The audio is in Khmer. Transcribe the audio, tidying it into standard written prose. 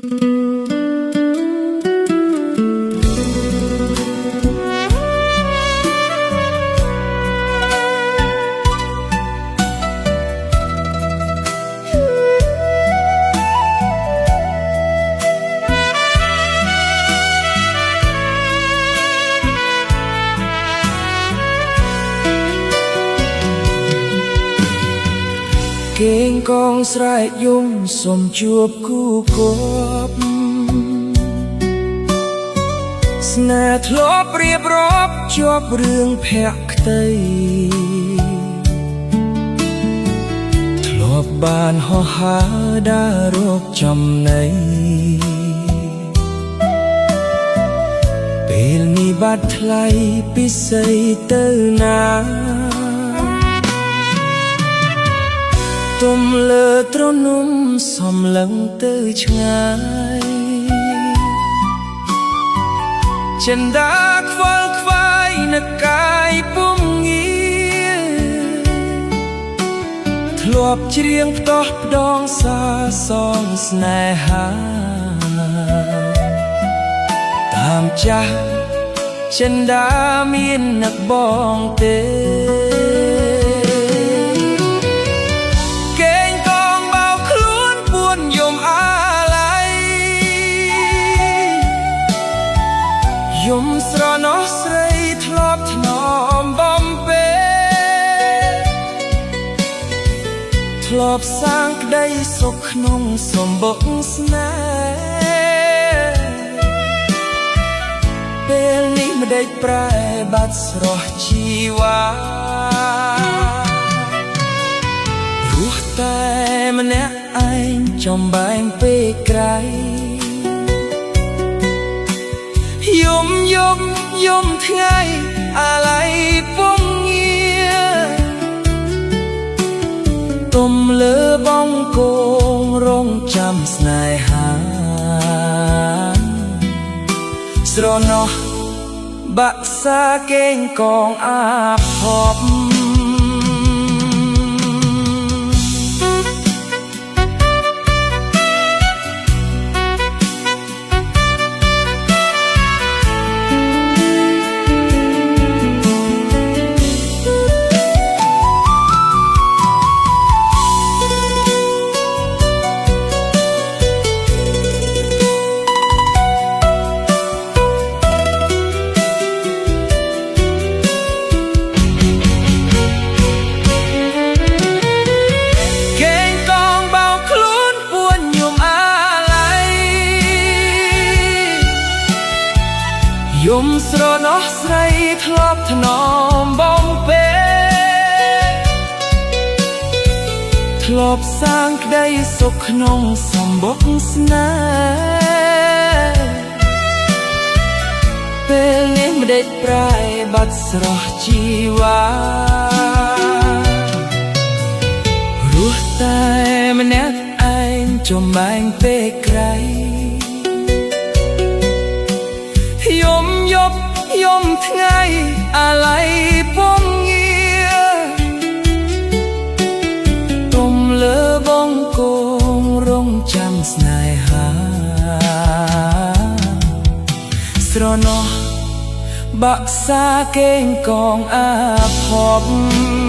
គេងកងស្រែកយំសុំជួបគូគប់ស្នេហ៍ធ្លាប់រៀបរាប់ជាប់រឿងភក្តីធ្លាប់បានហោះហើរដើររកចំណីពេលនេះបាត់ថ្លៃពិសីទៅណាទុំលើទ្រនំសំឡឹងទៅឆ្ងាយចិនដាខ្វល់ខ្វាយនឹកកាយពុំងារធ្លាប់ច្រៀងផ្ដោះផ្ដងសាសងស្នេហាតាមចាស់ចិនដាមាននឹកបងទេយំស្រណោះស្រីធ្លាប់ថ្នមបំពេធ្លាប់សាងក្តីសុខក្នុងសម្បុកស្នេហ៍ពេលនេះម្ដេចប្រែបាត់ស្រស់ជីវ៉ារស់តែម្នាក់ឯងចំបែងពេកក្រៃយំថ្ងៃអាឡ័យពុំងារទុំលើបងគងរងចាំស្នេហាស្រណោះបាក់សាគេងកងអាភពយំស្រណោះស្រីធ្លាប់ថ្នមបំពេធ្លាប់សាងក្តីសុខក្នុងសម្បុកស្នេហ៍ពេលនេះម្ដេចប្រែបាត់ស្រស់ជីវ៉ារស់តែម្នាក់ឯងចំបែងពេកក្រៃយំថ្ងៃអាឡ័យពុំងារទុំលើបងគងរងចាំស្នេហាស្រណោះបាក់សាគេងកងអាភព